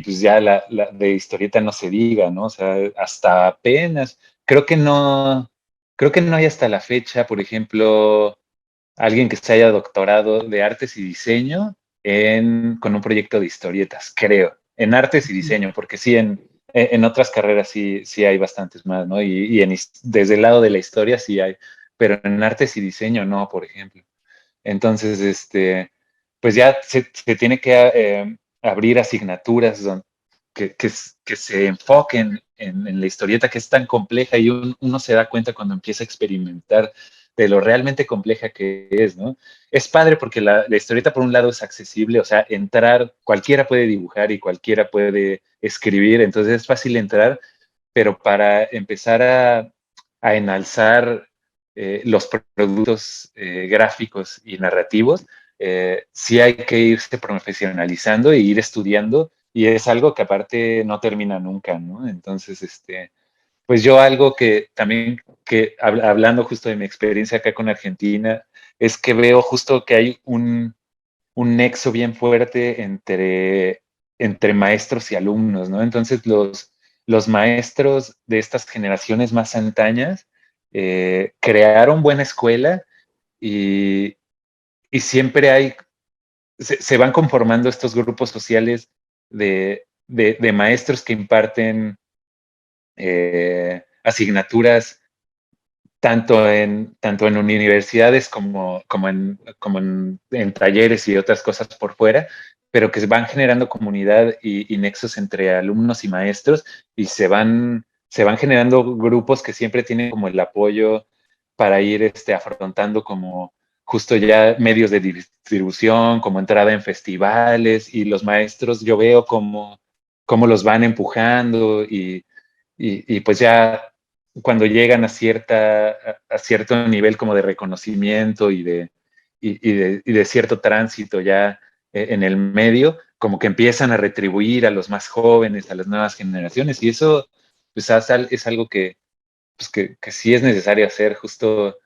pues ya la de historieta no se diga, ¿no? O sea, hasta apenas, creo que creo que no hay hasta la fecha, por ejemplo, alguien que se haya doctorado de artes y diseño con un proyecto de historietas, creo. en artes y diseño, porque sí, en otras carreras sí hay bastantes más, ¿no? Desde el lado de la historia sí hay, pero en artes y diseño no, por ejemplo. Entonces, pues ya se tiene que abrir asignaturas que se enfoquen en la historieta, que es tan compleja, y uno se da cuenta cuando empieza a experimentar de lo realmente compleja que es, ¿no? Es padre porque la historieta, por un lado, es accesible, o sea, entrar, cualquiera puede dibujar y cualquiera puede escribir, entonces es fácil entrar, pero para empezar a enalzar los productos gráficos y narrativos, sí hay que irse profesionalizando e ir estudiando, y es algo que aparte no termina nunca, ¿no? Entonces, pues yo algo que también, hablando justo de mi experiencia acá con Argentina, es que veo justo que hay un nexo bien fuerte entre maestros y alumnos, ¿no? Entonces los maestros de estas generaciones más antañas crearon buena escuela, y, y siempre se van conformando estos grupos sociales de maestros que imparten asignaturas tanto en universidades como en talleres y otras cosas por fuera, pero que van generando comunidad y nexos entre alumnos y maestros, y se van generando grupos que siempre tienen como el apoyo para ir afrontando como justo ya medios de distribución, como entrada en festivales, y los maestros yo veo como los van empujando, y pues ya cuando llegan a cierto nivel como de reconocimiento y de cierto tránsito ya en el medio, como que empiezan a retribuir a los más jóvenes, a las nuevas generaciones, y eso pues es algo que sí es necesario hacer, justo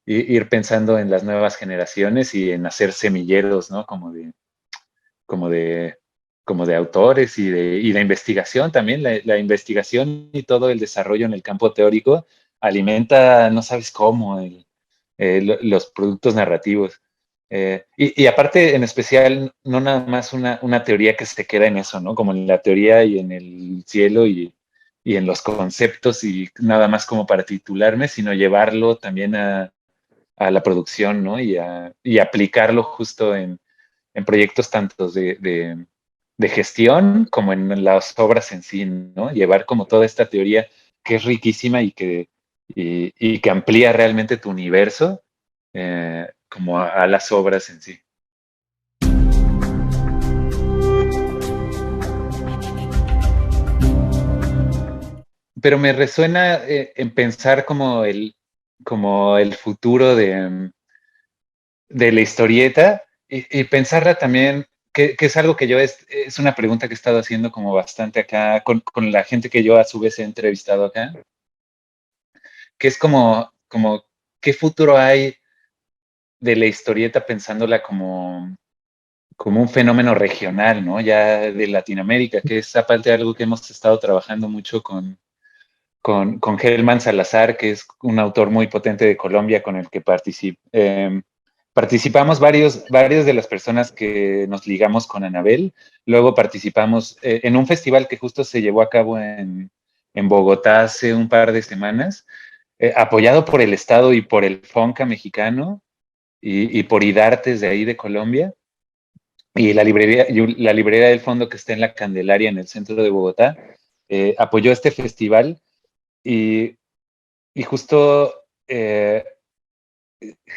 ir pensando en las nuevas generaciones y en hacer semilleros, ¿no? Como de, como de autores y de investigación también. La investigación y todo el desarrollo en el campo teórico alimenta, no sabes cómo, los productos narrativos. Y aparte, en especial, no nada más una teoría que se queda en eso, ¿no? Como en la teoría y en el cielo y en los conceptos, y nada más como para titularme, sino llevarlo también a la producción, ¿no? Y aplicarlo justo en proyectos tanto de gestión como en las obras en sí, ¿no? Llevar como toda esta teoría que es riquísima y que amplía realmente tu universo, como a las obras en sí. Pero me resuena en pensar como el futuro de la historieta, y pensarla también, que es algo que yo es una pregunta que he estado haciendo como bastante acá con la gente que yo a su vez he entrevistado acá, que es como qué futuro hay de la historieta pensándola como un fenómeno regional, ¿no? Ya de Latinoamérica, que es aparte algo que hemos estado trabajando mucho con Germán Salazar, que es un autor muy potente de Colombia con el que participamos varios de las personas que nos ligamos con Anabel. Luego participamos en un festival que justo se llevó a cabo en Bogotá hace un par de semanas, apoyado por el Estado y por el FONCA mexicano y por IDARTES de ahí de Colombia, y la librería del fondo, que está en la Candelaria, en el centro de Bogotá, apoyó este festival, y justo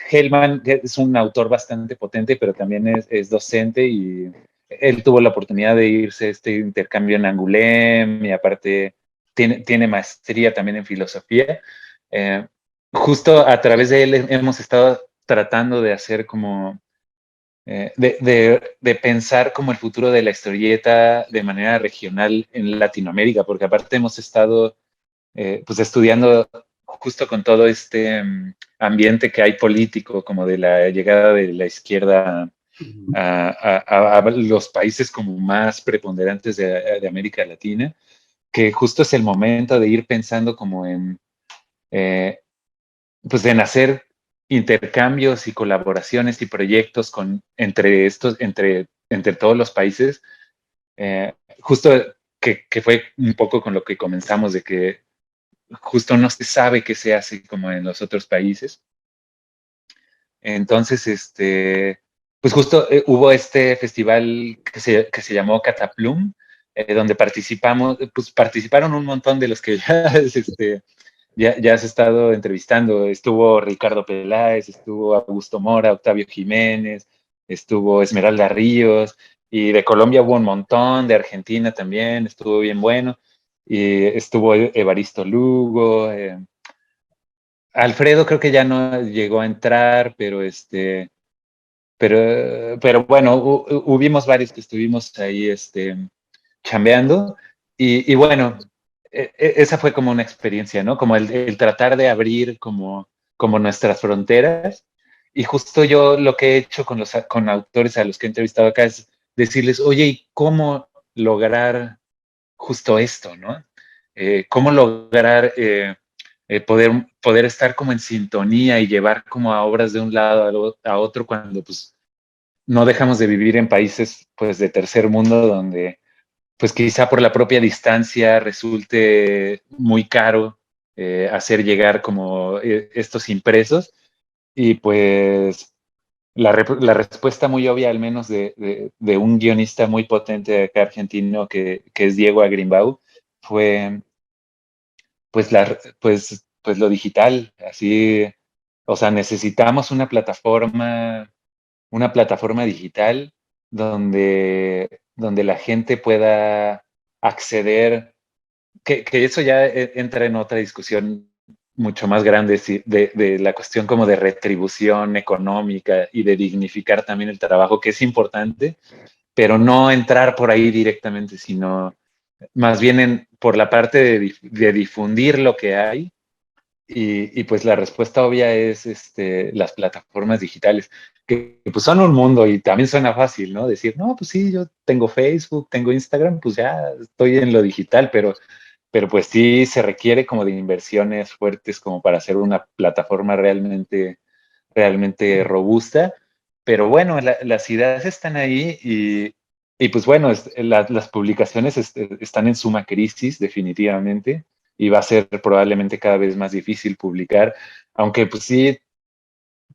Hellman es un autor bastante potente, pero también es docente, y él tuvo la oportunidad de irse a este intercambio en Angoulême, y aparte tiene maestría también en filosofía. Eh, Justo a través de él hemos estado tratando de hacer como, de pensar como el futuro de la historieta de manera regional en Latinoamérica, porque aparte hemos estado pues estudiando justo con todo este ambiente que hay político, como de la llegada de la izquierda a los países como más preponderantes de América Latina, que justo es el momento de ir pensando como eh, pues en hacer intercambios y colaboraciones y proyectos entre todos los países, justo que fue un poco con lo que comenzamos, de que justo no se sabe qué se hace como en los otros países. Entonces, pues justo hubo este festival que se llamó Cataplum, donde pues participaron un montón de los que ya has estado entrevistando. Estuvo Ricardo Peláez, estuvo Augusto Mora, Octavio Jiménez, estuvo Esmeralda Ríos, y de Colombia hubo un montón, de Argentina también, estuvo bien bueno, y estuvo Evaristo Lugo, Alfredo creo que ya no llegó a entrar, pero bueno, hubimos varios que estuvimos ahí, chambeando, y bueno, esa fue como una experiencia, ¿no? Como el tratar de abrir como nuestras fronteras, y justo yo lo que he hecho con autores a los que he entrevistado acá es decirles, oye, ¿y cómo lograr justo esto, ¿no? ¿Cómo lograr poder estar como en sintonía y llevar como a obras de un lado a otro cuando pues no dejamos de vivir en países pues de tercer mundo donde pues quizá por la propia distancia resulte muy caro hacer llegar como estos impresos, y pues la respuesta muy obvia, al menos de un guionista muy potente acá argentino que es Diego Agrimbau, fue pues lo digital, así, o sea, necesitamos una plataforma digital donde la gente pueda acceder, que eso ya entra en otra discusión mucho más grande, de la cuestión como de retribución económica y de dignificar también el trabajo, que es importante, pero no entrar por ahí directamente, sino más bien por la parte de difundir lo que hay, y pues la respuesta obvia es las plataformas digitales, que pues son un mundo, y también suena fácil, ¿no? Decir, no, pues sí, yo tengo Facebook, tengo Instagram, pues ya estoy en lo digital, pero pues sí se requiere como de inversiones fuertes como para hacer una plataforma realmente robusta. Pero bueno, las ideas están ahí, y pues bueno, las publicaciones están en suma crisis definitivamente, y va a ser probablemente cada vez más difícil publicar, aunque pues sí,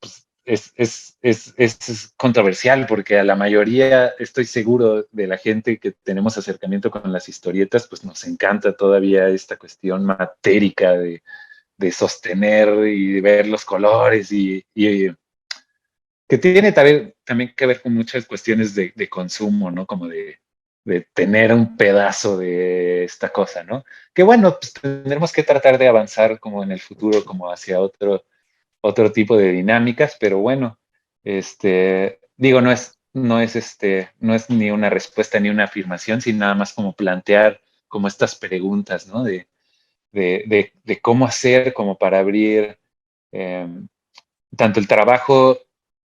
pues es controversial, porque a la mayoría, estoy seguro, de la gente que tenemos acercamiento con las historietas, pues nos encanta todavía esta cuestión matérica de sostener y de ver los colores, y que tiene también que ver con muchas cuestiones de consumo, ¿no? Como de tener un pedazo de esta cosa, ¿no? Que bueno, pues tendremos que tratar de avanzar como en el futuro, como hacia otro tipo de dinámicas, pero bueno, digo, no es ni una respuesta ni una afirmación, sino nada más como plantear como estas preguntas, ¿no? De cómo hacer como para abrir eh, tanto el trabajo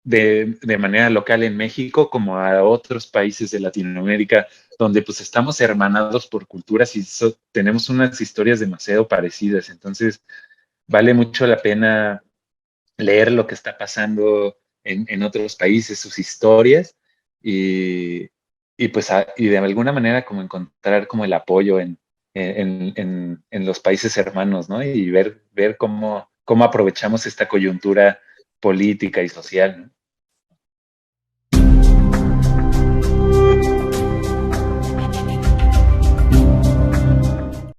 de manera local en México como a otros países de Latinoamérica, donde pues estamos hermanados por culturas y tenemos unas historias demasiado parecidas. Entonces, vale mucho la pena leer lo que está pasando en otros países, sus historias, y, y de alguna manera como encontrar como el apoyo en los países hermanos, ¿no? Y ver cómo aprovechamos esta coyuntura política y social, ¿no?